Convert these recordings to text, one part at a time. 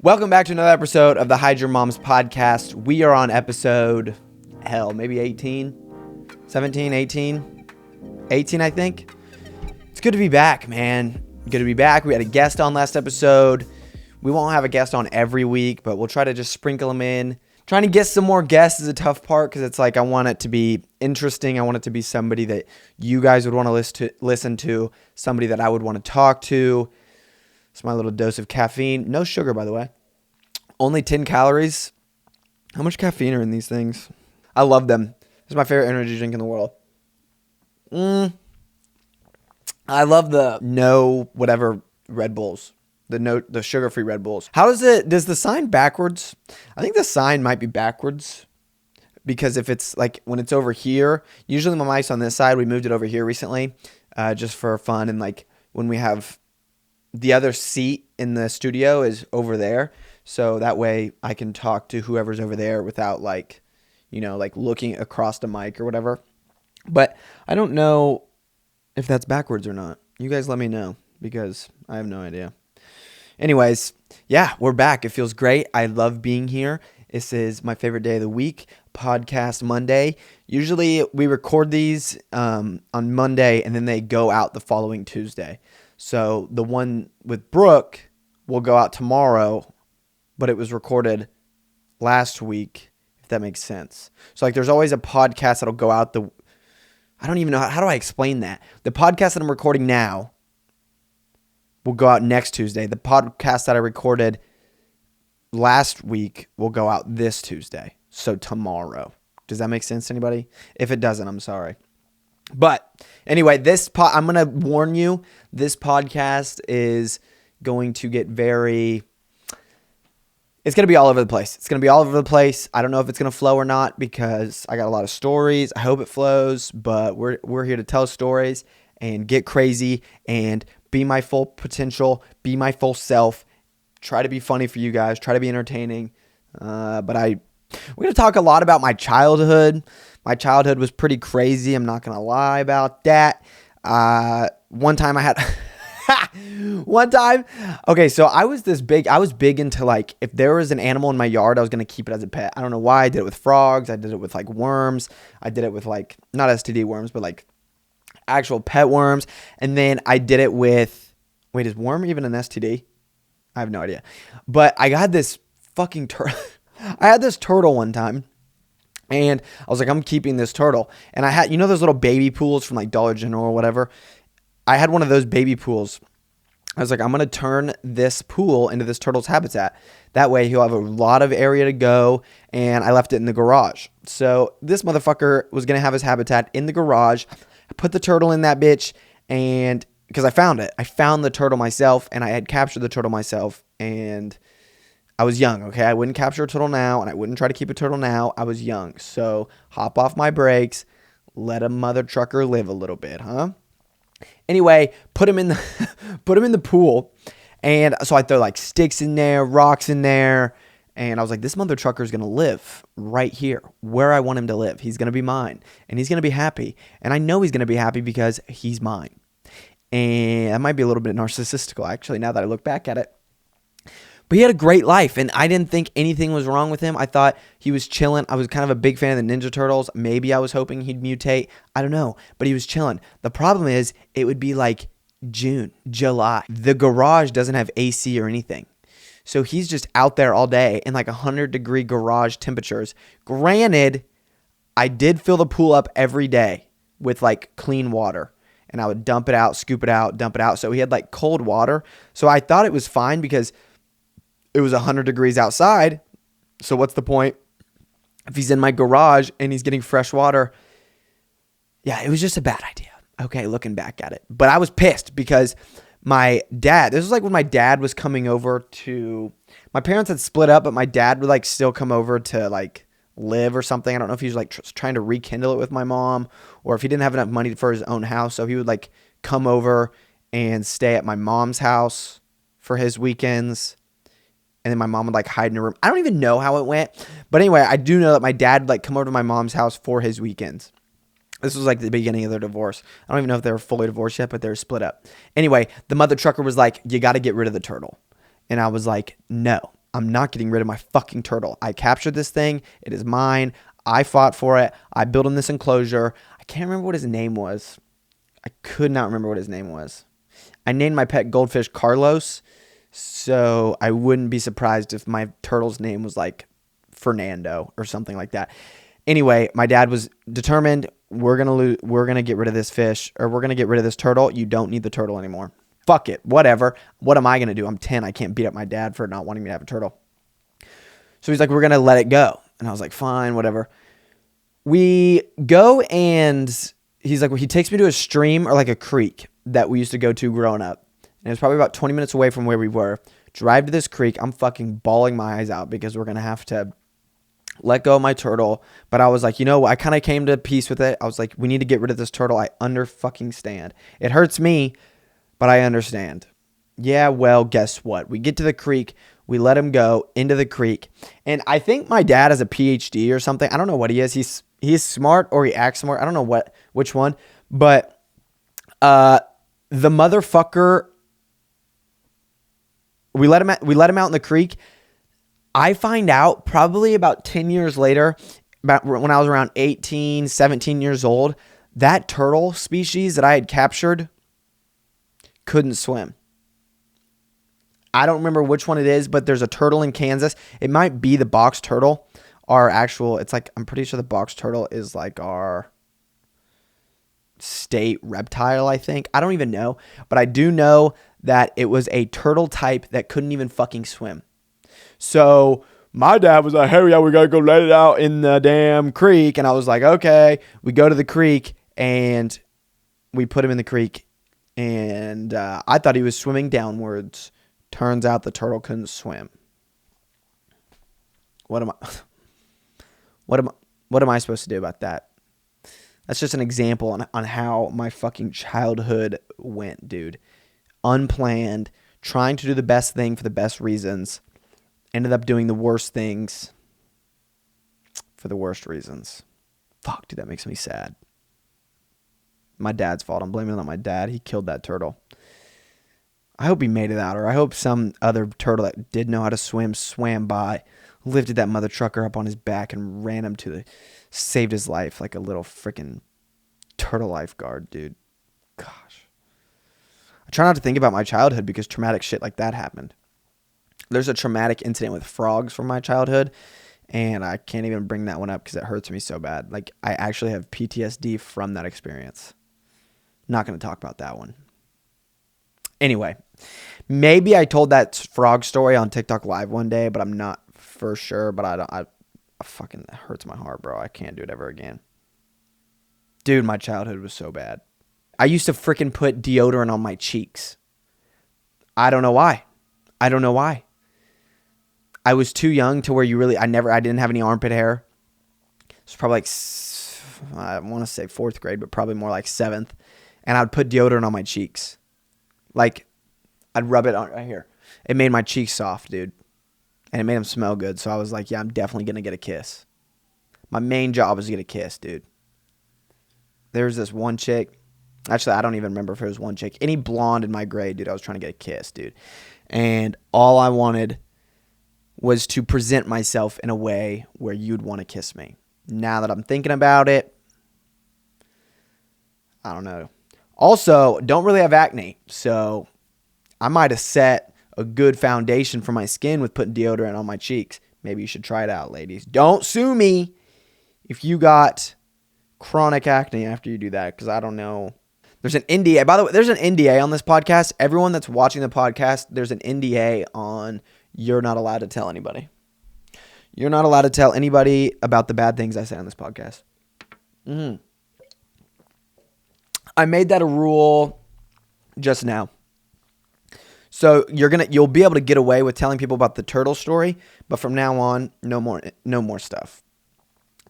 Welcome back to another episode of the Hide Your Mom's podcast. We are on episode, maybe 18, 17, 18, 18, I think. It's good to be back, man. Good to be back. We had a guest on last episode. We won't have a guest on every week, but we'll try to just sprinkle them in. Trying to get some more guests is a tough part because it's like I want it to be interesting. I want it to be somebody that you guys would want to listen to, somebody that I would want to talk to. It's my little dose of caffeine. No sugar, by the way. Only 10 calories. How much caffeine are in these things? I love them. This is my favorite energy drink in the world. I love the no whatever Red Bulls. The sugar-free Red Bulls. Does the sign backwards? I think the sign might be backwards. Because if it's like when it's over here, usually my mic's on this side. We moved it over here recently just for fun. And like when we have the other seat in the studio is over there. So that way I can talk to whoever's over there without like looking across the mic or whatever. But I don't know if that's backwards or not. You guys let me know because I have no idea. Anyways, yeah, we're back. It feels great. I love being here. This is my favorite day of the week, podcast Monday. Usually we record these on Monday and then they go out the following Tuesday. So the one with Brooke will go out tomorrow, but it was recorded last week, if that makes sense. So like there's always a podcast that'll go out I don't even know, how do I explain that? The podcast that I'm recording now will go out next Tuesday. The podcast that I recorded last week will go out this Tuesday. So tomorrow. Does that make sense to anybody? If it doesn't, I'm sorry. But anyway, I'm going to warn you, this podcast is going to get it's going to be all over the place. It's going to be all over the place. I don't know if it's going to flow or not because I got a lot of stories. I hope it flows, but we're here to tell stories and get crazy and be my full potential, be my full self, try to be funny for you guys, try to be entertaining. But we're going to talk a lot about my childhood. My childhood was pretty crazy. I'm not going to lie about that. One time, okay, so I was big into like, if there was an animal in my yard, I was going to keep it as a pet. I don't know why. I did it with frogs. I did it with like worms. I did it with like, not STD worms, but like actual pet worms. And then I did it with, is worm even an STD? I have no idea. But I got this fucking turtle. I had this turtle one time. And I was like, I'm keeping this turtle. And I had, those little baby pools from like Dollar General or whatever. I had one of those baby pools. I was like, I'm going to turn this pool into this turtle's habitat. That way he'll have a lot of area to go. And I left it in the garage. So this motherfucker was going to have his habitat in the garage. I put the turtle in that bitch. And because I found it. I found the turtle myself. And I had captured the turtle myself. And I was young, okay? I wouldn't capture a turtle now, and I wouldn't try to keep a turtle now. I was young. So hop off my brakes. Let a mother trucker live a little bit, huh? Anyway, put him in the pool. And so I throw like sticks in there, rocks in there. And I was like, this mother trucker is going to live right here where I want him to live. He's going to be mine. And he's going to be happy. And I know he's going to be happy because he's mine. And that might be a little bit narcissistical, actually, now that I look back at it. But he had a great life, and I didn't think anything was wrong with him. I thought he was chilling. I was kind of a big fan of the Ninja Turtles. Maybe I was hoping he'd mutate. I don't know, but he was chilling. The problem is it would be like June, July. The garage doesn't have AC or anything. So he's just out there all day in like 100-degree garage temperatures. Granted, I did fill the pool up every day with like clean water. And I would dump it out, scoop it out, dump it out. So he had like cold water. So I thought it was fine because it was 100 degrees outside. So what's the point if he's in my garage and he's getting fresh water? Yeah, it was just a bad idea. Okay, looking back at it. But I was pissed because my dad, this was like when my dad was coming over to, my parents had split up, but my dad would like still come over to like live or something. I don't know if he was like trying to rekindle it with my mom or if he didn't have enough money for his own house. So he would like come over and stay at my mom's house for his weekends. And then my mom would like hide in a room. I don't even know how it went. But anyway, I do know that my dad would like come over to my mom's house for his weekends. This was like the beginning of their divorce. I don't even know if they were fully divorced yet, but they were split up. Anyway, the mother trucker was like, you got to get rid of the turtle. And I was like, no, I'm not getting rid of my fucking turtle. I captured this thing. It is mine. I fought for it. I built him this enclosure. I can't remember what his name was. I could not remember what his name was. I named my pet goldfish Carlos, so I wouldn't be surprised if my turtle's name was like Fernando or something like that. Anyway, my dad was determined, we're gonna get rid of this fish, or we're gonna get rid of this turtle. You don't need the turtle anymore. Fuck it, whatever. What am I gonna do? I'm 10. I can't beat up my dad for not wanting me to have a turtle. So he's like, we're gonna let it go, and I was like, fine, whatever. We go, and he's like, well, he takes me to a stream or like a creek that we used to go to growing up, and it was probably about 20 minutes away from where we were. Drive to this creek. I'm fucking bawling my eyes out because we're gonna have to let go of my turtle. But I was like, I kind of came to peace with it. I was like, we need to get rid of this turtle. I fucking stand. It hurts me, but I understand. Yeah, well, guess what? We get to the creek. We let him go into the creek. And I think my dad has a PhD or something. I don't know what he is. He's smart, or he acts smart. I don't know which one. But the motherfucker, we let him out in the creek. I find out probably about 10 years later, about when I was around 18, 17 years old, that turtle species that I had captured couldn't swim. I don't remember which one it is, but there's a turtle in Kansas. It might be the box turtle. I'm pretty sure the box turtle is like our state reptile, I think. I don't even know, but I do know that it was a turtle type that couldn't even fucking swim. So my dad was like, hey, yeah, we got to go let it out in the damn creek. And I was like, okay. We go to the creek and we put him in the creek. And I thought he was swimming downwards. Turns out the turtle couldn't swim. What am I supposed to do about that? That's just an example on how my fucking childhood went, dude. Unplanned, trying to do the best thing for the best reasons. Ended up doing the worst things for the worst reasons. Fuck, dude, that makes me sad. My dad's fault. I'm blaming it on my dad. He killed that turtle. I hope he made it out, or I hope some other turtle that did know how to swim swam by, lifted that mother trucker up on his back and ran him saved his life like a little freaking turtle lifeguard, dude. Gosh. I try not to think about my childhood because traumatic shit like that happened. There's a traumatic incident with frogs from my childhood, and I can't even bring that one up because it hurts me so bad. Like, I actually have PTSD from that experience. Not going to talk about that one. Anyway, maybe I told that frog story on TikTok Live one day, but I'm not for sure. But I fucking, it hurts my heart, bro. I can't do it ever again. Dude, my childhood was so bad. I used to freaking put deodorant on my cheeks. I don't know why. I was too young to where I didn't have any armpit hair. It's probably like, I want to say 4th grade, but probably more like 7th. And I'd put deodorant on my cheeks. Like, I'd rub it on right here. It made my cheeks soft, dude. And it made them smell good. So I was like, yeah, I'm definitely going to get a kiss. My main job was to get a kiss, dude. There's this one chick. Actually, I don't even remember if it was one chick. Any blonde in my grade, dude, I was trying to get a kiss, dude. And all I wanted was to present myself in a way where you'd want to kiss me. Now that I'm thinking about it, I don't know. Also, don't really have acne, so I might have set a good foundation for my skin with putting deodorant on my cheeks. Maybe you should try it out, ladies. Don't sue me if you got chronic acne after you do that, because I don't know. There's an NDA. By the way, there's an NDA on this podcast. Everyone that's watching the podcast, there's an NDA on you're not allowed to tell anybody. You're not allowed to tell anybody about the bad things I say on this podcast. I made that a rule just now. So you'll be able to get away with telling people about the turtle story, but from now on, no more stuff.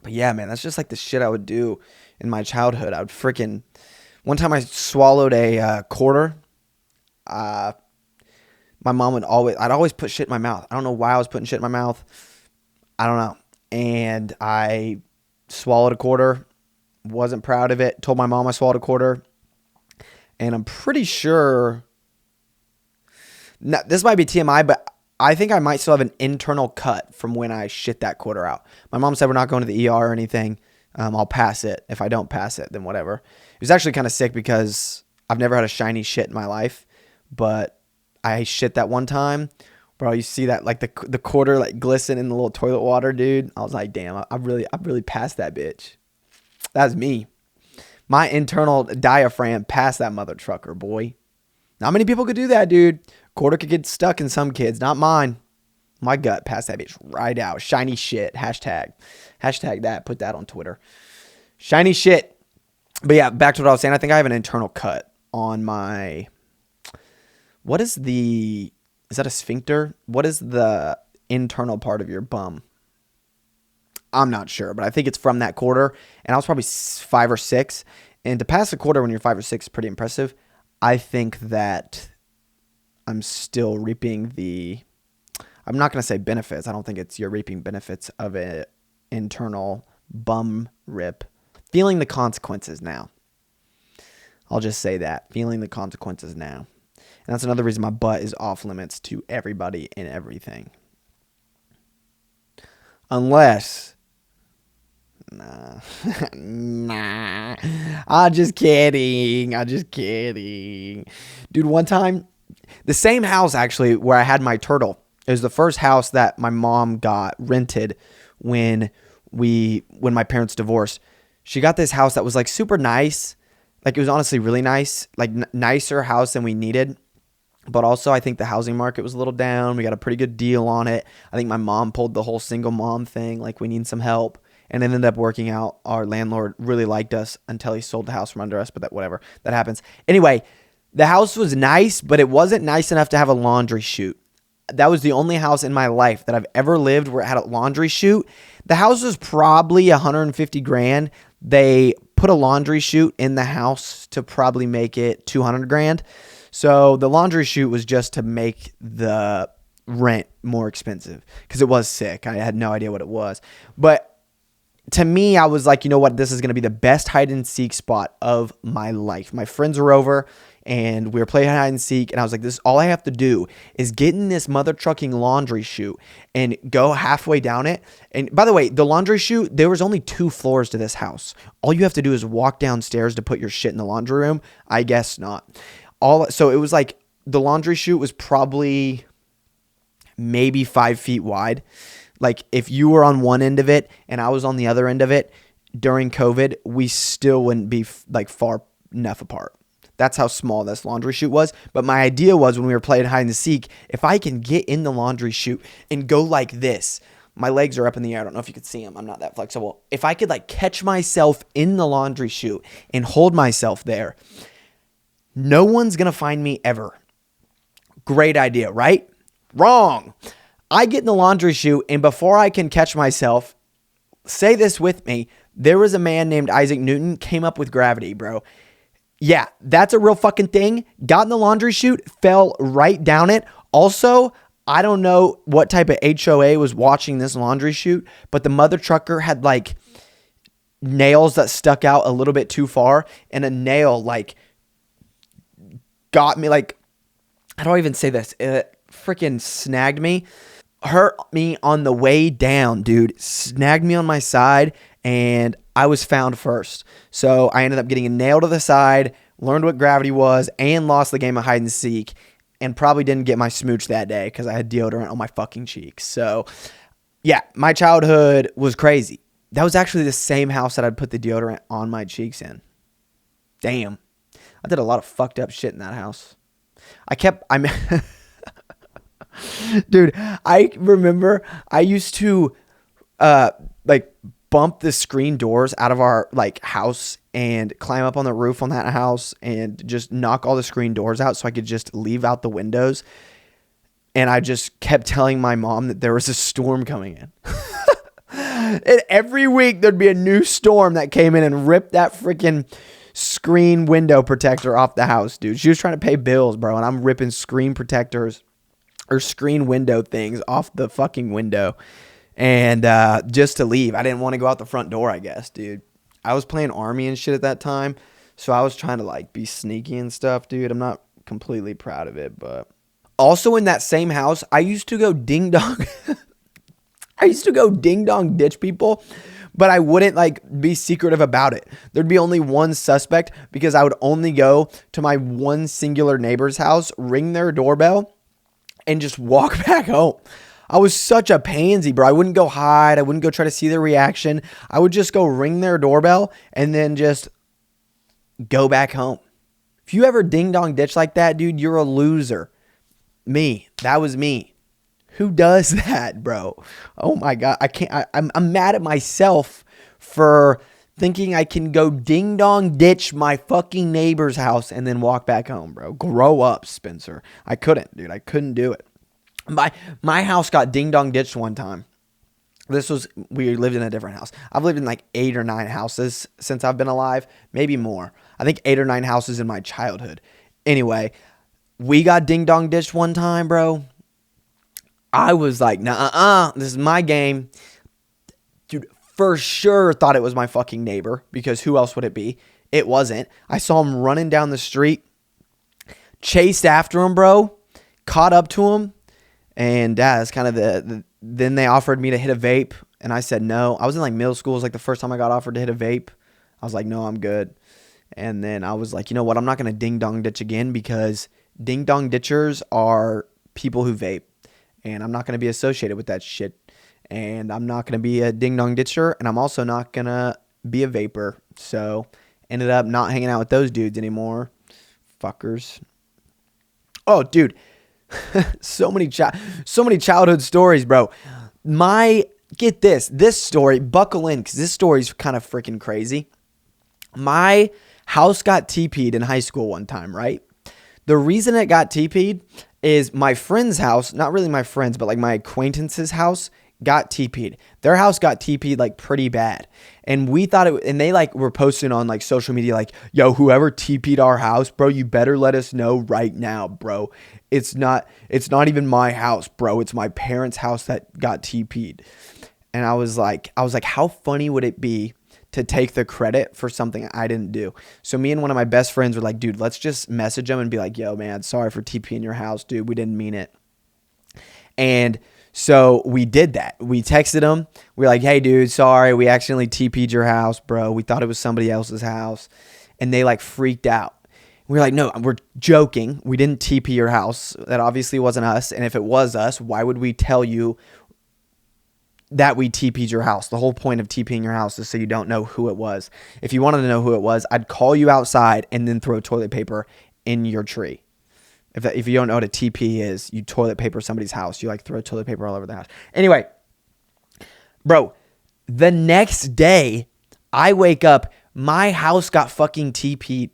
But yeah, man, that's just like the shit I would do in my childhood. I would freaking... One time I swallowed a quarter. My mom I'd always put shit in my mouth. I don't know why I was putting shit in my mouth. I don't know. And I swallowed a quarter. Wasn't proud of it. Told my mom I swallowed a quarter. And I'm pretty sure... Now, this might be TMI, but I think I might still have an internal cut from when I shit that quarter out. My mom said we're not going to the ER or anything. I'll pass it. If I don't pass it, then whatever. It was actually kind of sick because I've never had a shiny shit in my life, but I shit that one time. Bro, you see that like the quarter like glisten in the little toilet water, dude. I was like, damn, I really passed that bitch. That was me. My internal diaphragm passed that mother trucker, boy. Not many people could do that, dude. Quarter could get stuck in some kids, not mine. My gut passed that bitch right out. Shiny shit. Hashtag that. Put that on Twitter. Shiny shit. But yeah, back to what I was saying. I think I have an internal cut on my... Is that a sphincter? What is the internal part of your bum? I'm not sure, but I think it's from that quarter. And I was probably 5 or 6. And to pass a quarter when you're 5 or 6 is pretty impressive. I think that I'm still reaping I'm not going to say benefits. I don't think you're reaping benefits of an internal bum rip. Feeling the consequences now. I'll just say that. Feeling the consequences now. And that's another reason my butt is off limits to everybody and everything. Unless... Nah. Nah. I'm just kidding. Dude, one time, the same house actually where I had my turtle. It was the first house that my mom got rented when my parents divorced. She got this house that was like super nice. Like it was honestly really nice. Like nicer house than we needed. But also I think the housing market was a little down. We got a pretty good deal on it. I think my mom pulled the whole single mom thing. Like we need some help. And it ended up working out. Our landlord really liked us until he sold the house from under us. But whatever. That happens. Anyway, the house was nice, but it wasn't nice enough to have a laundry chute. That was the only house in my life that I've ever lived where it had a laundry chute. The house was probably $150,000. They put a laundry chute in the house to probably make it $200,000. So the laundry chute was just to make the rent more expensive because it was sick. I had no idea what it was. But to me, I was like, you know what? This is going to be the best hide and seek spot of my life. My friends were over and we were playing hide and seek. And I was like, all I have to do is get in this mother trucking laundry chute and go halfway down it. And by the way, the laundry chute, there was only 2 floors to this house. All you have to do is walk downstairs to put your shit in the laundry room. I guess not. So it was like the laundry chute was probably maybe 5 feet wide. Like if you were on one end of it and I was on the other end of it during COVID, we still wouldn't be like far enough apart. That's how small this laundry chute was. But my idea was when we were playing hide and seek, if I can get in the laundry chute and go like this, my legs are up in the air. I don't know if you could see them. I'm not that flexible. If I could like catch myself in the laundry chute and hold myself there, no one's going to find me ever. Great idea, right? Wrong. I get in the laundry chute, and before I can catch myself, say this with me, there was a man named Isaac Newton came up with gravity, bro. Yeah, that's a real fucking thing. Got in the laundry chute, fell right down it. Also, I don't know what type of HOA was watching this laundry chute, but the mother trucker had like nails that stuck out a little bit too far, and a nail like got me like, how do I even say this? It freaking snagged me. Hurt me on the way down, dude. Snagged me on my side, and I was found first. So I ended up getting a nail to the side, learned what gravity was, and lost the game of hide and seek, and probably didn't get my smooch that day because I had deodorant on my fucking cheeks. So yeah, my childhood was crazy. That was actually the same house that I'd put the deodorant on my cheeks in. Damn. I did a lot of fucked up shit in that house. Dude, I remember I used to like bump the screen doors out of our like house and climb up on the roof on that house and just knock all the screen doors out so I could just leave out the windows. And I just kept telling my mom that there was a storm coming in. And every week there'd be a new storm that came in and ripped that freaking screen window protector off the house, dude. She was trying to pay bills, bro, and I'm ripping screen protectors or screen window things off the fucking window. And just to leave. I didn't want to go out the front door, I guess, dude. I was playing Army and shit at that time, so I was trying to like be sneaky and stuff, dude. I'm not completely proud of it, but Also in that same house, I used to go ding dong. I used to go ding dong ditch people, but I wouldn't like be secretive about it. There'd be only one suspect because I would only go to my one singular neighbor's house, ring their doorbell, and just walk back home. I was such a pansy, bro. I wouldn't go hide. I wouldn't go try to see their reaction. I would just go ring their doorbell and then just go back home. If you ever ding dong ditch like that, dude, you're a loser. Me. That was me. Who does that, bro? Oh my God. I can't. I'm mad at myself for thinking I can go ding dong ditch my fucking neighbor's house and then walk back home, bro. Grow up, Spencer. I couldn't, dude. I couldn't do it. My house got ding dong ditched one time. We lived in a different house. I've lived in like 8 or 9 houses since I've been alive, maybe more. I think 8 or 9 houses in my childhood. Anyway, we got ding dong ditched one time, bro. I was like, nah, this is my game. Dude, for sure thought it was my fucking neighbor because who else would it be? It wasn't. I saw him running down the street, chased after him, bro, caught up to him. And that's kind of then they offered me to hit a vape. And I said no. I was in like middle school. It was like the first time I got offered to hit a vape. I was like, no, I'm good. And then I was like, you know what? I'm not going to ding dong ditch again because ding dong ditchers are people who vape. And I'm not going to be associated with that shit. And I'm not going to be a ding dong ditcher. And I'm also not going to be a vapor. So ended up not hanging out with those dudes anymore. Fuckers. Oh, dude. so many childhood stories, bro. Get this story, buckle in, because this story's kind of freaking crazy. My house got TP'd in high school one time, right? The reason it got TP'd is my friend's house, not really my friend's, but like my acquaintance's house got TP'd. Their house got TP'd like pretty bad. And we thought and they like were posting on like social media like, yo, whoever TP'd our house, bro, you better let us know right now, bro. It's not even my house, bro. It's my parents' house that got TP'd. And I was like, how funny would it be to take the credit for something I didn't do? So me and one of my best friends were like, dude, let's just message them and be like, yo, man, sorry for TPing your house, dude. We didn't mean it. And so we did that. We texted them. We were like, hey, dude, sorry. We accidentally TP'd your house, bro. We thought it was somebody else's house. And they like freaked out. We were like, no, we're joking. We didn't TP your house. That obviously wasn't us. And if it was us, why would we tell you that we TP'd your house? The whole point of TPing your house is so you don't know who it was. If you wanted to know who it was, I'd call you outside and then throw toilet paper in your tree. If you don't know what a TP is, you toilet paper somebody's house. You like throw toilet paper all over the house. Anyway, bro, the next day I wake up, my house got fucking TP'd.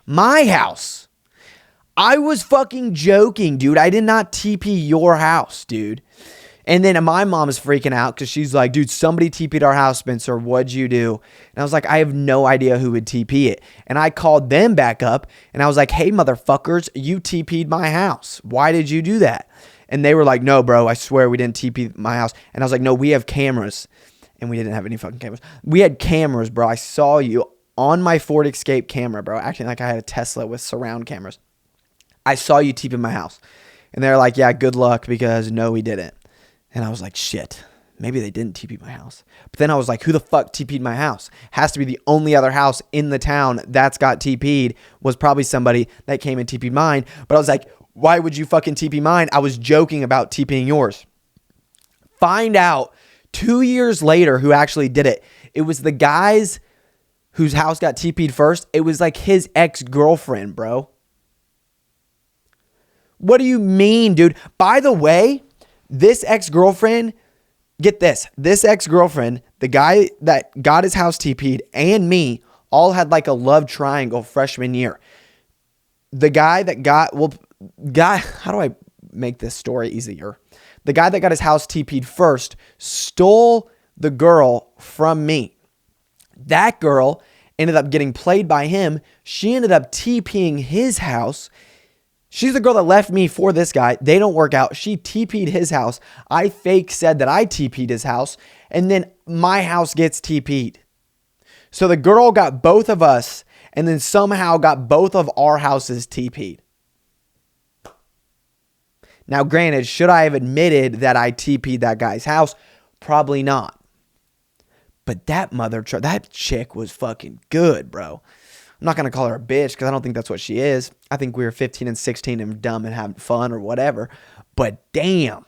My house. I was fucking joking, dude. I did not TP your house, dude. And then my mom's freaking out because she's like, dude, somebody TP'd our house, Spencer. What'd you do? And I was like, I have no idea who would TP it. And I called them back up and I was like, hey, motherfuckers, you TP'd my house. Why did you do that? And they were like, no, bro, I swear we didn't TP my house. And I was like, no, we have cameras. And we didn't have any fucking cameras. We had cameras, bro. I saw you on my Ford Escape camera, bro, acting like I had a Tesla with surround cameras. I saw you TP my house. And they're like, yeah, good luck because no, we didn't. And I was like, shit, maybe they didn't TP my house. But then I was like, who the fuck TP'd my house? Has to be the only other house in the town that's got TP'd was probably somebody that came and TP'd mine. But I was like, why would you fucking TP mine? I was joking about TPing yours. Find out 2 years later who actually did it. It was the guys whose house got TP'd first. It was like his ex-girlfriend, bro. What do you mean, dude? By the way, this ex-girlfriend, get this. This ex-girlfriend, the guy that got his house TP'd and me all had like a love triangle freshman year. The guy that how do I make this story easier? The guy that got his house TP'd first stole the girl from me. That girl ended up getting played by him. She ended up TPing his house. She's the girl that left me for this guy. They don't work out. She TP'd his house. I fake said that I TP'd his house. And then my house gets TP'd. So the girl got both of us and then somehow got both of our houses TP'd. Now, granted, should I have admitted that I TP'd that guy's house? Probably not. But that chick was fucking good, bro. I'm not going to call her a bitch because I don't think that's what she is. I think we were 15 and 16 and dumb and having fun or whatever. But damn,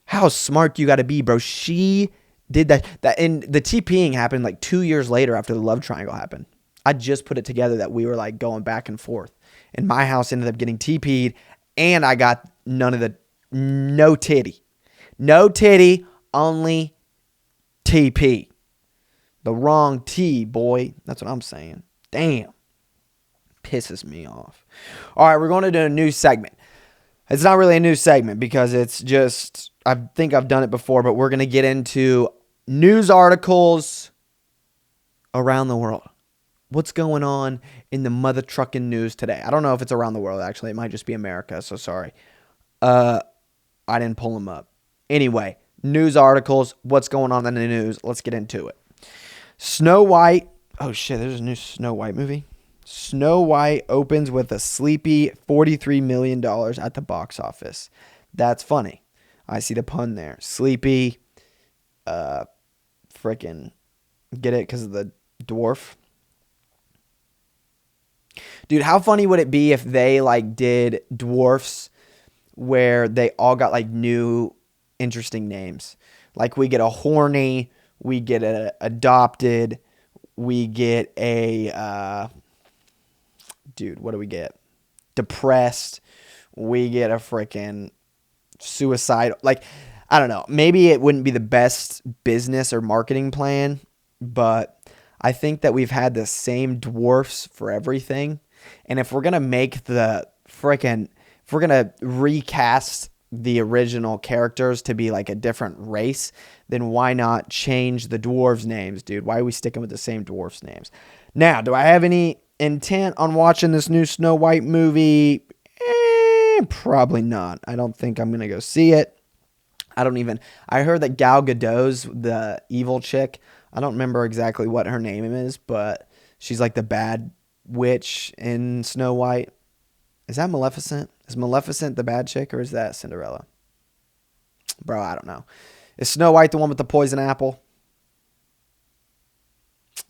how smart you got to be, bro. She did that. And the TPing happened like 2 years later after the love triangle happened. I just put it together that we were like going back and forth. And my house ended up getting TP'd and I got no titty. No titty, only TP. The wrong T, boy. That's what I'm saying. Damn. Pisses me off. All right, we're going to do a new segment. It's not really a new segment because it's just, I think I've done it before, but we're going to get into news articles around the world. What's going on in the mother trucking news today? I don't know if it's around the world, actually. It might just be America, so sorry. I didn't pull them up. Anyway, news articles. What's going on in the news? Let's get into it. Snow White. Oh, shit, there's a new Snow White movie. Snow White opens with a sleepy $43 million at the box office. That's funny. I see the pun there. Sleepy. Freaking. Get it? Because of the dwarf. Dude, how funny would it be if they like did dwarfs where they all got like new interesting names? Like we get a horny, we get a adopted, we get a dude, what do we get? Depressed. We get a freaking suicide. Like, I don't know. Maybe it wouldn't be the best business or marketing plan, but I think that we've had the same dwarfs for everything. And if we're going to make if we're going to recast the original characters to be like a different race, then why not change the dwarves' names, dude? Why are we sticking with the same dwarfs' names? Now, do I have any intent on watching this new Snow White movie? Probably not. I don't think I'm going to go see it. I heard that Gal Gadot's the evil chick. I don't remember exactly what her name is, but she's like the bad witch in Snow White. Is that Maleficent? Is Maleficent the bad chick or is that Cinderella? Bro, I don't know. Is Snow White the one with the poison apple?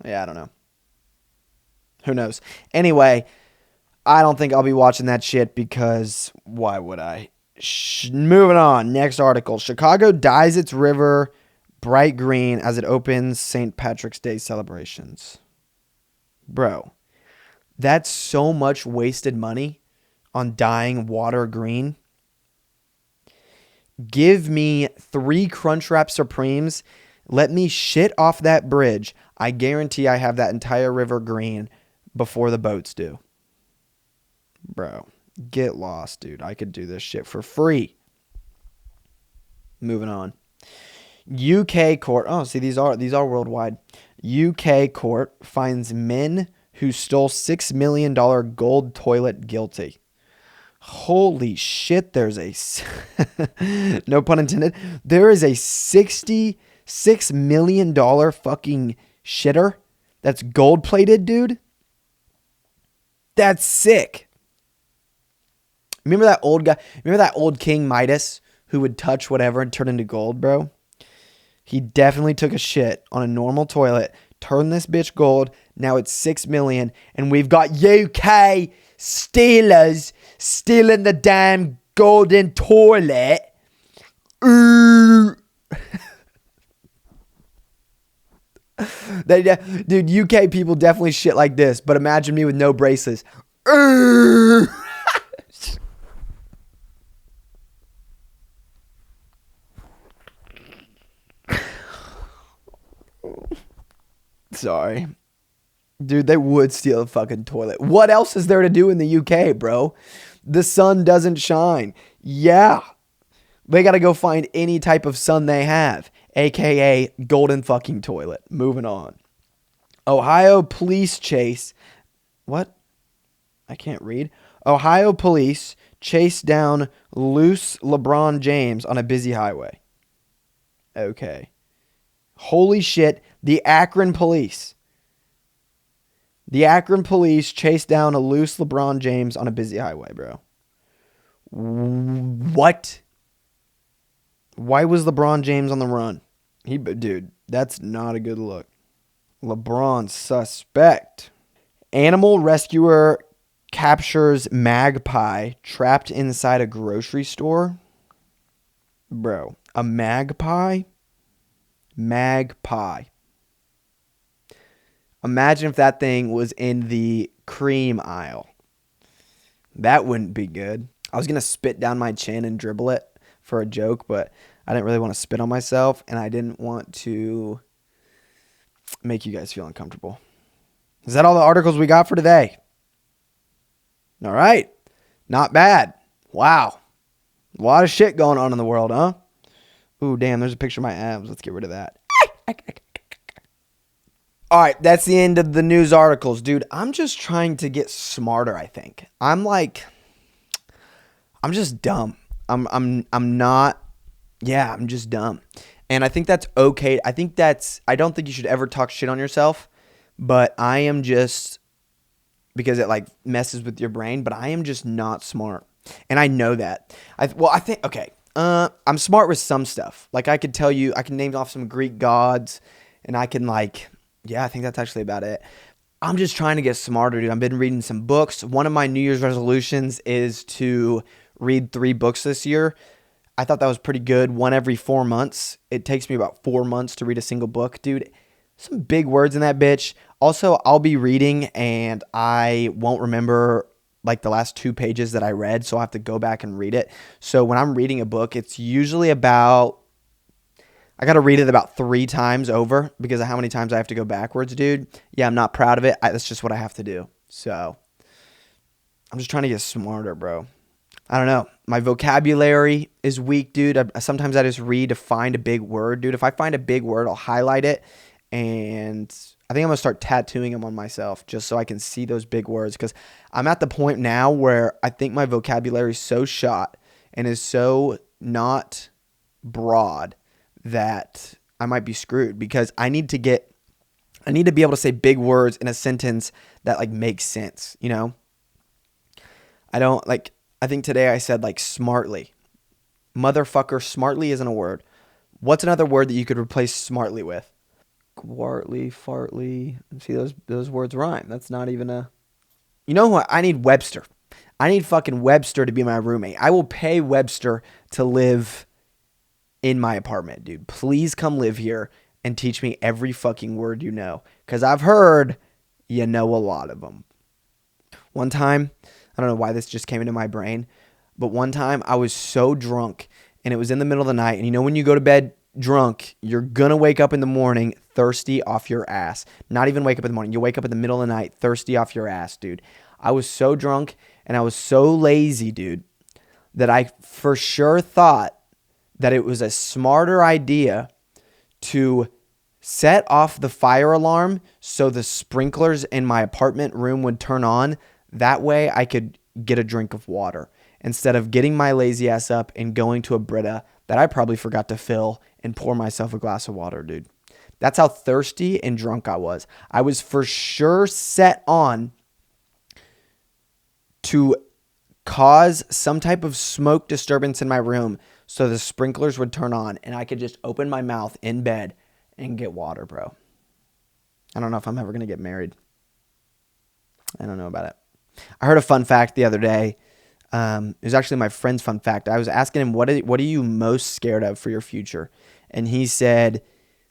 Yeah, I don't know. Who knows? Anyway, I don't think I'll be watching that shit because why would I? Moving on. Next article. Chicago dyes its river bright green as it opens St. Patrick's Day celebrations. Bro, that's so much wasted money on dyeing water green. Give me 3 Crunchwrap Supremes. Let me shit off that bridge. I guarantee I have that entire river green before the boats do. Bro, get lost, dude. I could do this shit for free. Moving on. UK court. Oh, see, these are worldwide. UK court finds men who stole $6 million gold toilet guilty. Holy shit, there's a... no pun intended. There is a $66 million fucking shitter that's gold-plated, dude. That's sick. Remember that old guy? Remember that old King Midas who would touch whatever and turn into gold, bro? He definitely took a shit on a normal toilet, turned this bitch gold. Now it's 6 million, and we've got UK stealers stealing the damn golden toilet. Dude, UK people definitely shit like this, but imagine me with no braces. Sorry. Dude, they would steal a fucking toilet. What else is there to do in the UK, bro? The sun doesn't shine. Yeah. They got to go find any type of sun they have, aka golden fucking toilet. Moving on. Ohio police chase. What? I can't read. Ohio police chase down loose LeBron James on a busy highway. Okay. Holy shit. The Akron police chased down a loose LeBron James on a busy highway, bro. What? Why was LeBron James on the run? Dude, that's not a good look. LeBron suspect. Animal rescuer captures magpie trapped inside a grocery store. Bro, a magpie? Magpie. Imagine if that thing was in the cream aisle. That wouldn't be good. I was going to spit down my chin and dribble it for a joke, but I didn't really want to spit on myself, and I didn't want to make you guys feel uncomfortable. Is that all the articles we got for today? All right. Not bad. Wow. A lot of shit going on in the world, huh? Ooh, damn, there's a picture of my abs. Let's get rid of that. All right, that's the end of the news articles, dude. I'm just trying to get smarter, I think. I'm just dumb. I'm just dumb. And I think that's okay. I don't think you should ever talk shit on yourself, but I am just, because it like messes with your brain, but I am just not smart. And I know that. I'm smart with some stuff. Like I could tell you, I can name off some Greek gods, and I can I think that's actually about it. I'm just trying to get smarter, dude. I've been reading some books. One of my New Year's resolutions is to read 3 books this year. I thought that was pretty good. One every 4 months. It takes me about 4 months to read a single book, dude. Some big words in that bitch. Also, I'll be reading and I won't remember like the last 2 pages that I read, so I'll have to go back and read it. So when I'm reading a book, it's usually I got to read it about 3 times over because of how many times I have to go backwards, dude. Yeah, I'm not proud of it. That's just what I have to do. So I'm just trying to get smarter, bro. I don't know. My vocabulary is weak, dude. Sometimes I just read to find a big word, dude. If I find a big word, I'll highlight it. And I think I'm going to start tattooing them on myself just so I can see those big words. Because I'm at the point now where I think my vocabulary is so shot and is so not broad that I might be screwed, because I need to be able to say big words in a sentence that like makes sense, you know? I think today I said like smartly. Motherfucker, smartly isn't a word. What's another word that you could replace smartly with? Gwartly, fartly. See, those words rhyme. That's not even a... You know what? I need Webster. I need fucking Webster to be my roommate. I will pay Webster to live in my apartment, dude. Please come live here and teach me every fucking word you know, because I've heard you know a lot of them. One time, I don't know why this just came into my brain, but one time I was so drunk and it was in the middle of the night, and you know when you go to bed drunk, you're gonna wake up in the morning thirsty off your ass. Not even wake up in the morning. You wake up in the middle of the night thirsty off your ass, dude. I was so drunk and I was so lazy, dude, that I for sure thought that it was a smarter idea to set off the fire alarm so the sprinklers in my apartment room would turn on. That way I could get a drink of water instead of getting my lazy ass up and going to a Brita that I probably forgot to fill and pour myself a glass of water, dude. That's how thirsty and drunk I was. I was for sure set on to cause some type of smoke disturbance in my room so the sprinklers would turn on and I could just open my mouth in bed and get water, bro. I don't know if I'm ever going to get married. I don't know about it. I heard a fun fact the other day. It was actually my friend's fun fact. I was asking him, what are you most scared of for your future? And he said,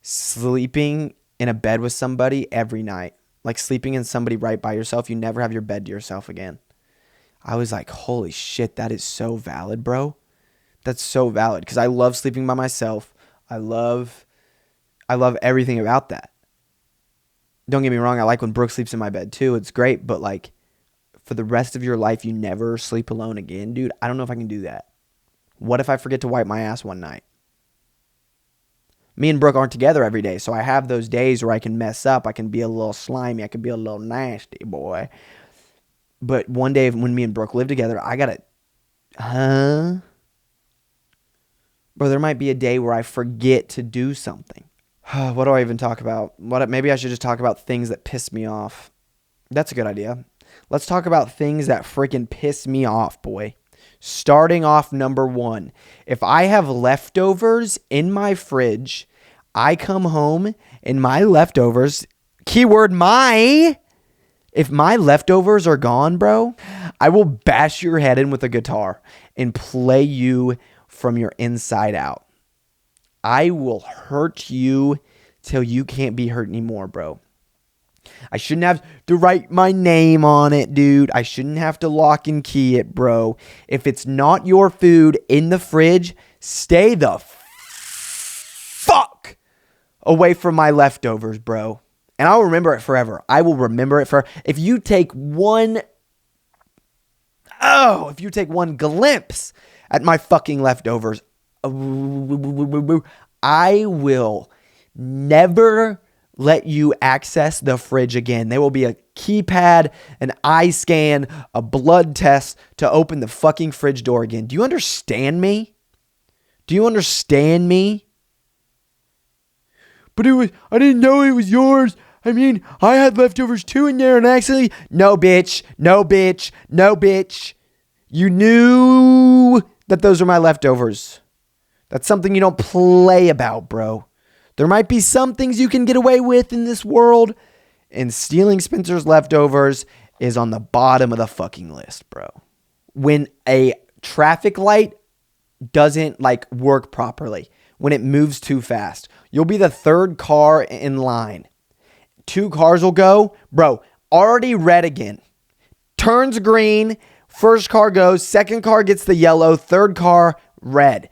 sleeping in a bed with somebody every night. Like sleeping in somebody right by yourself. You never have your bed to yourself again. I was like, holy shit, that is so valid, bro. That's so valid, because I love sleeping by myself. I love everything about that. Don't get me wrong, I like when Brooke sleeps in my bed too. It's great, but like for the rest of your life, you never sleep alone again, dude. I don't know if I can do that. What if I forget to wipe my ass one night? Me and Brooke aren't together every day, so I have those days where I can mess up. I can be a little slimy. I can be a little nasty, boy. But one day when me and Brooke live together, I gotta... Bro, there might be a day where I forget to do something. What do I even talk about? Maybe I should just talk about things that piss me off. That's a good idea. Let's talk about things that freaking piss me off, boy. Starting off number one, if I have leftovers in my fridge, I come home and my leftovers, keyword my, if my leftovers are gone, bro, I will bash your head in with a guitar and play you from your inside out. I will hurt you till you can't be hurt anymore, bro. I shouldn't have to write my name on it, dude. I shouldn't have to lock and key it, bro. If it's not your food in the fridge, stay the fuck away from my leftovers, bro. And I'll remember it forever. I will remember it for if you take one glimpse at my fucking leftovers, I will never let you access the fridge again. There will be a keypad, an eye scan, a blood test to open the fucking fridge door again. Do you understand me? Do you understand me? But I didn't know it was yours. I mean, I had leftovers too in there and actually, no bitch. You knew that those are my leftovers. That's something you don't play about, bro. There might be some things you can get away with in this world, and stealing Spencer's leftovers is on the bottom of the fucking list, bro. When a traffic light doesn't work properly, when it moves too fast, you'll be the third car in line. 2 cars will go, bro, already red again. Turns green, first car goes, second car gets the yellow, third car red.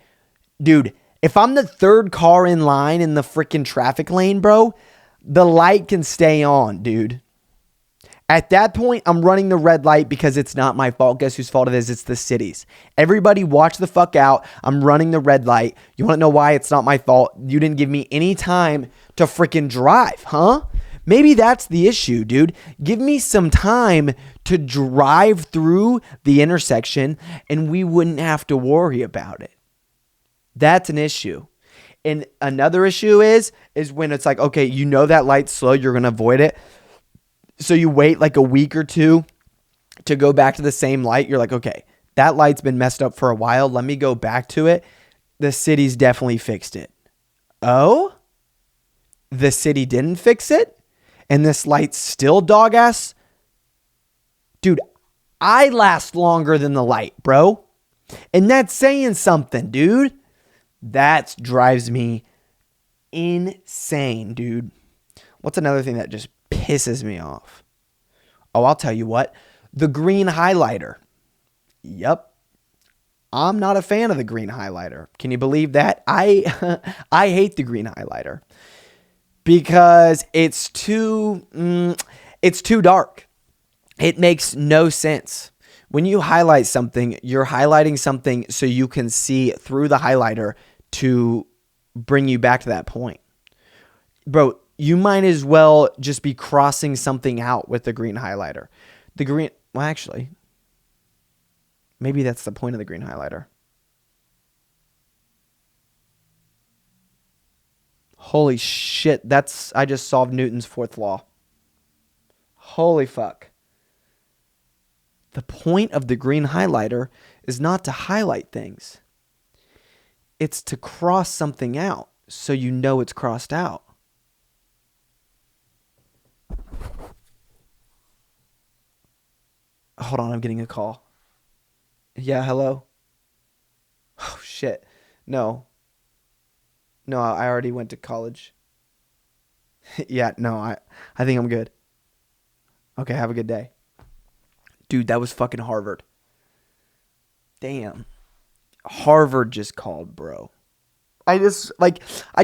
Dude, if I'm the third car in line in the freaking traffic lane, bro, the light can stay on, dude. At that point, I'm running the red light because it's not my fault. Guess whose fault it is? It's the city's. Everybody watch the fuck out. I'm running the red light. You want to know why it's not my fault? You didn't give me any time to freaking drive, huh? Maybe that's the issue, dude. Give me some time to drive through the intersection and we wouldn't have to worry about it. That's an issue. And another issue is when it's like, okay, you know that light's slow, you're going to avoid it. So you wait like a week or two to go back to the same light. You're like, okay, that light's been messed up for a while. Let me go back to it. The city's definitely fixed it. Oh? The city didn't fix it? And this light's still dog ass? Dude, I last longer than the light, bro. And that's saying something, dude. That drives me insane, dude. What's another thing that just pisses me off? Oh, I'll tell you what. The green highlighter. Yep. I'm not a fan of the green highlighter. Can you believe that? I hate the green highlighter because it's too dark. It makes no sense. When you highlight something, you're highlighting something so you can see through the highlighter to bring you back to that point. Bro, you might as well just be crossing something out with the green highlighter. Actually, maybe that's the point of the green highlighter. Holy shit, I just solved Newton's fourth law. Holy fuck. The point of the green highlighter is not to highlight things. It's to cross something out so you know it's crossed out. Hold on, I'm getting a call. Yeah, hello? Oh, shit. No, I already went to college. Yeah, no, I think I'm good. Okay, have a good day. Dude, that was fucking Harvard. Damn. Harvard just called, bro. I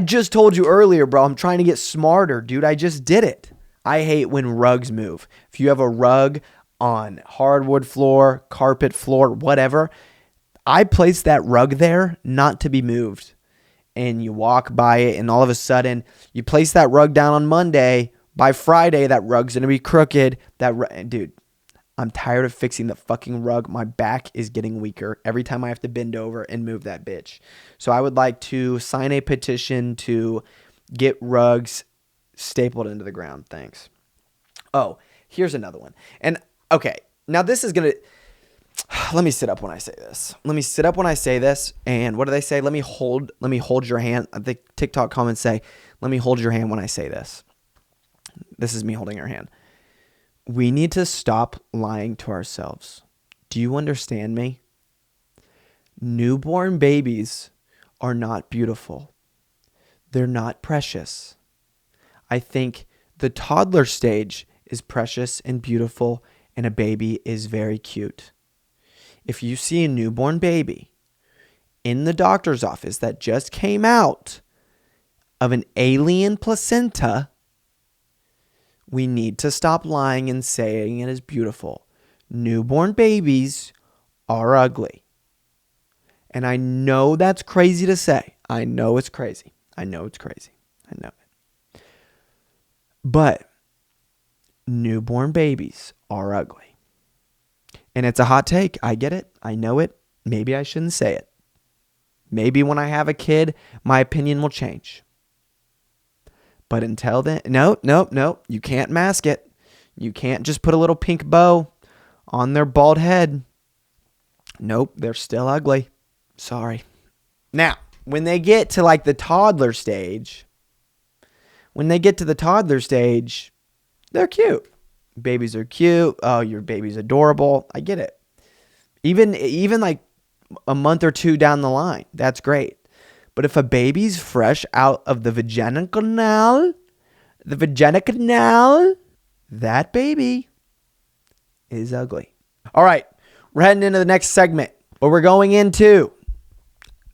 just told you earlier, bro. I'm trying to get smarter, dude. I just did it. I hate when rugs move. If you have a rug on hardwood floor, carpet floor, whatever, I place that rug there not to be moved. And you walk by it, and all of a sudden, you place that rug down on Monday. By Friday, that rug's going to be crooked. Dude, I'm tired of fixing the fucking rug. My back is getting weaker every time I have to bend over and move that bitch. So I would like to sign a petition to get rugs stapled into the ground. Thanks. Oh, here's another one. And okay, now this is going to... Let me sit up when I say this. Let me sit up when I say this. And what do they say? Let me hold your hand. I think TikTok comments say, let me hold your hand when I say this. This is me holding your hand. We need to stop lying to ourselves. Do you understand me? Newborn babies are not beautiful. They're not precious. I think the toddler stage is precious and beautiful, and a baby is very cute. If you see a newborn baby in the doctor's office that just came out of an alien placenta, we need to stop lying and saying it is beautiful. Newborn babies are ugly. And I know that's crazy to say. I know it's crazy. I know it's crazy. I know it. But newborn babies are ugly. And it's a hot take. I get it. I know it. Maybe I shouldn't say it. Maybe when I have a kid, my opinion will change. But until then, no. You can't mask it. You can't just put a little pink bow on their bald head. Nope, they're still ugly. Sorry. Now, when they get to like the toddler stage, they're cute. Babies are cute. Oh, your baby's adorable. I get it. Even like a month or two down the line, that's great. But if a baby's fresh out of the vaginal canal, that baby is ugly. All right, we're heading into the next segment, but we're going into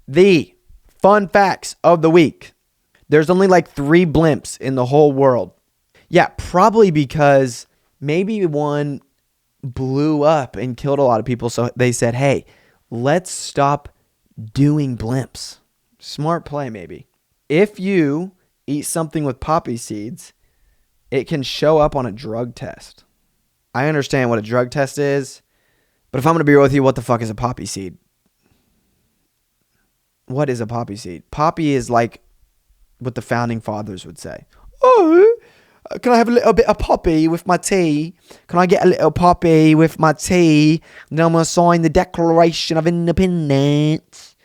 the fun facts of the week. There's only like 3 blimps in the whole world. Yeah, probably because maybe one blew up and killed a lot of people. So they said, hey, let's stop doing blimps. Smart play, maybe. If you eat something with poppy seeds, it can show up on a drug test. I understand what a drug test is, but if I'm going to be real with you, what the fuck is a poppy seed? What is a poppy seed? Poppy is like what the founding fathers would say. Oh, can I have a little bit of poppy with my tea? Can I get a little poppy with my tea? Then I'm going to sign the Declaration of Independence.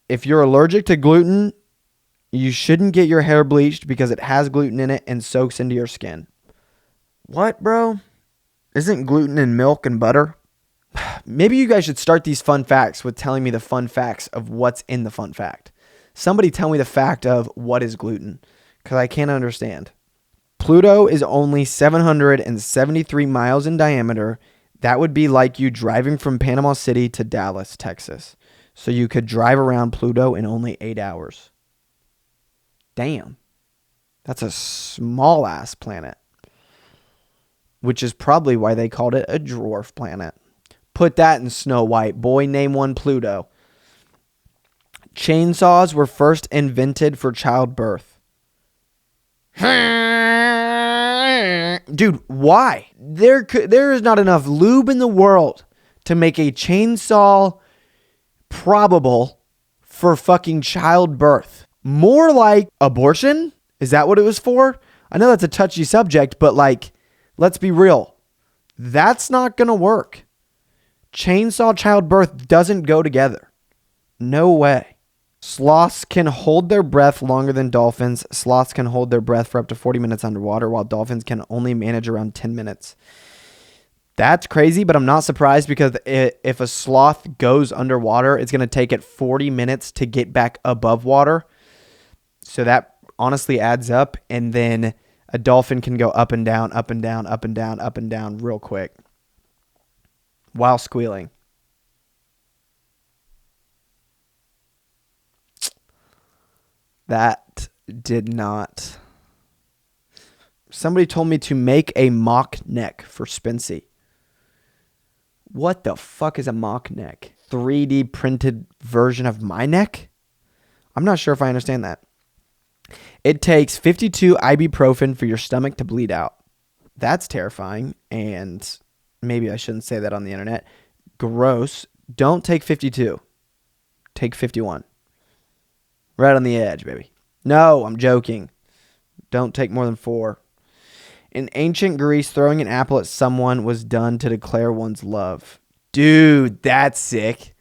If you're allergic to gluten, you shouldn't get your hair bleached because it has gluten in it and soaks into your skin. What, bro? Isn't gluten in milk and butter? Maybe you guys should start these fun facts with telling me the fun facts of what's in the fun fact. Somebody tell me the fact of what is gluten, because I can't understand. Pluto is only 773 miles in diameter. That would be like you driving from Panama City to Dallas, Texas. So you could drive around Pluto in only 8 hours. Damn. That's a small ass planet. Which is probably why they called it a dwarf planet. Put that in Snow White. Boy, name one Pluto. Chainsaws were first invented for childbirth. Dude, why? There is not enough lube in the world to make a chainsaw probable for fucking childbirth. More like abortion? Is that what it was for? I know that's a touchy subject, but like, let's be real. That's not going to work. Chainsaw childbirth doesn't go together. No way. Sloths can hold their breath longer than dolphins. Sloths can hold their breath for up to 40 minutes underwater, while dolphins can only manage around 10 minutes. That's crazy, but I'm not surprised because if a sloth goes underwater, it's going to take it 40 minutes to get back above water. So that honestly adds up. And then a dolphin can go up and down, up and down, up and down, up and down real quick while squealing. That did not. Somebody told me to make a mock neck for Spency. What the fuck is a mock neck? 3D printed version of my neck? I'm not sure if I understand that. It takes 52 ibuprofen for your stomach to bleed out. That's terrifying. And maybe I shouldn't say that on the internet. Gross. Don't take 52. Take 51. Right on the edge, baby. No, I'm joking. Don't take more than 4. In ancient Greece, throwing an apple at someone was done to declare one's love. Dude, that's sick.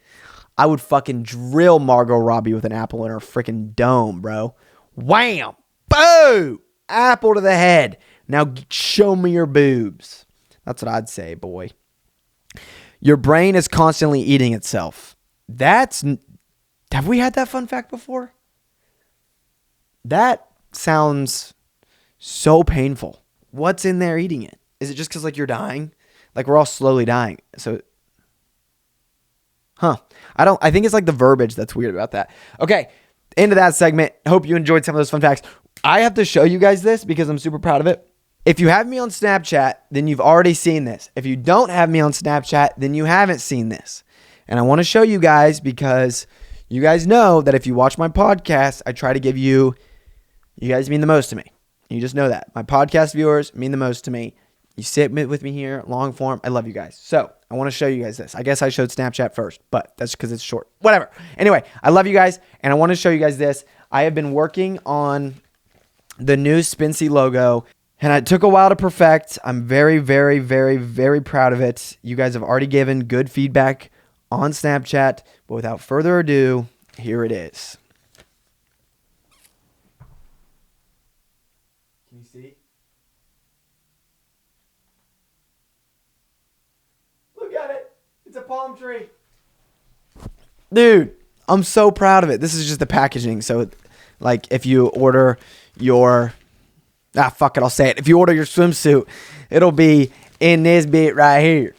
I would fucking drill Margot Robbie with an apple in her freaking dome, bro. Wham! Boom! Apple to the head. Now show me your boobs. That's what I'd say, boy. Your brain is constantly eating itself. Have we had that fun fact before? That sounds so painful. What's in there eating it? Is it just because, like, you're dying? Like, we're all slowly dying. So, I think it's like the verbiage that's weird about that. Okay, into that segment. Hope you enjoyed some of those fun facts. I have to show you guys this because I'm super proud of it. If you have me on Snapchat, then you've already seen this. If you don't have me on Snapchat, then you haven't seen this. And I want to show you guys because you guys know that if you watch my podcast, I try to give you guys mean the most to me. You just know that. My podcast viewers mean the most to me. You sit with me here, long form. I love you guys. So I want to show you guys this. I guess I showed Snapchat first, but that's because it's short. Whatever. Anyway, I love you guys, and I want to show you guys this. I have been working on the new Spency logo, and it took a while to perfect. I'm very, very, very, very proud of it. You guys have already given good feedback on Snapchat, but without further ado, here it is. Can you see? Look at it. It's a palm tree. Dude, I'm so proud of it. This is just the packaging. So, like, if you order your... fuck it, I'll say it. If you order your swimsuit, it'll be in this bit right here.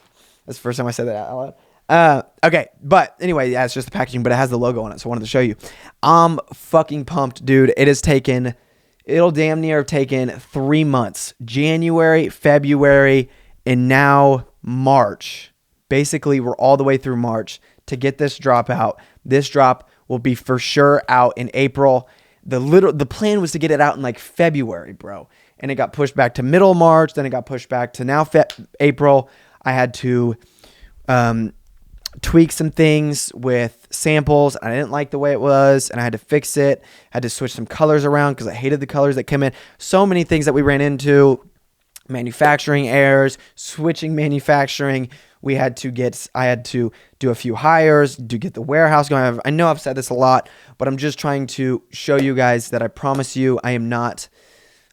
That's the first time I said that out loud. Okay, but anyway, yeah, it's just the packaging, but it has the logo on it, so I wanted to show you. I'm fucking pumped, dude. It'll damn near have taken 3 months. January, February, and now March. Basically, we're all the way through March to get this drop out. This drop will be for sure out in April. The plan was to get it out in like February, bro. And it got pushed back to middle March. Then it got pushed back to now April. I had to tweak some things with samples. I didn't like the way it was, and I had to fix it. I had to switch some colors around because I hated the colors that came in. So many things that we ran into. Manufacturing errors, switching manufacturing. I had to do a few hires to get the warehouse going. I know I've said this a lot, but I'm just trying to show you guys that I promise you I am not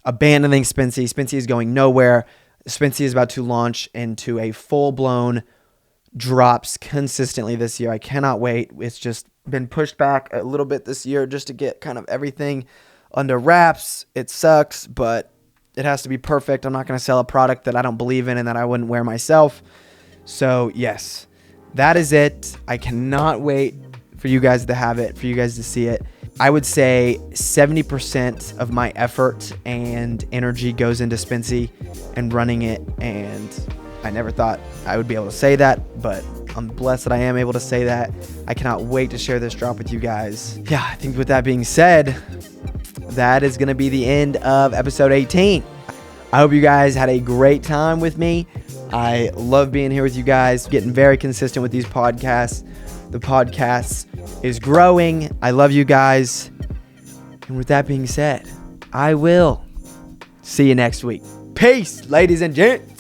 abandoning Spency. Spency is going nowhere. Spency is about to launch into a full-blown drops consistently this year. I cannot wait. It's just been pushed back a little bit this year just to get kind of everything under wraps. It sucks, but it has to be perfect. I'm not going to sell a product that I don't believe in and that I wouldn't wear myself. So, yes, that is it. I cannot wait for you guys to have it, for you guys to see it. I would say 70% of my effort and energy goes into Spency and running it, and I never thought I would be able to say that, but I'm blessed that I am able to say that. I cannot wait to share this drop with you guys. Yeah, I think with that being said, that is going to be the end of episode 18. I hope you guys had a great time with me. I love being here with you guys, getting very consistent with these podcasts. The podcast is growing. I love you guys. And with that being said, I will see you next week. Peace, ladies and gents.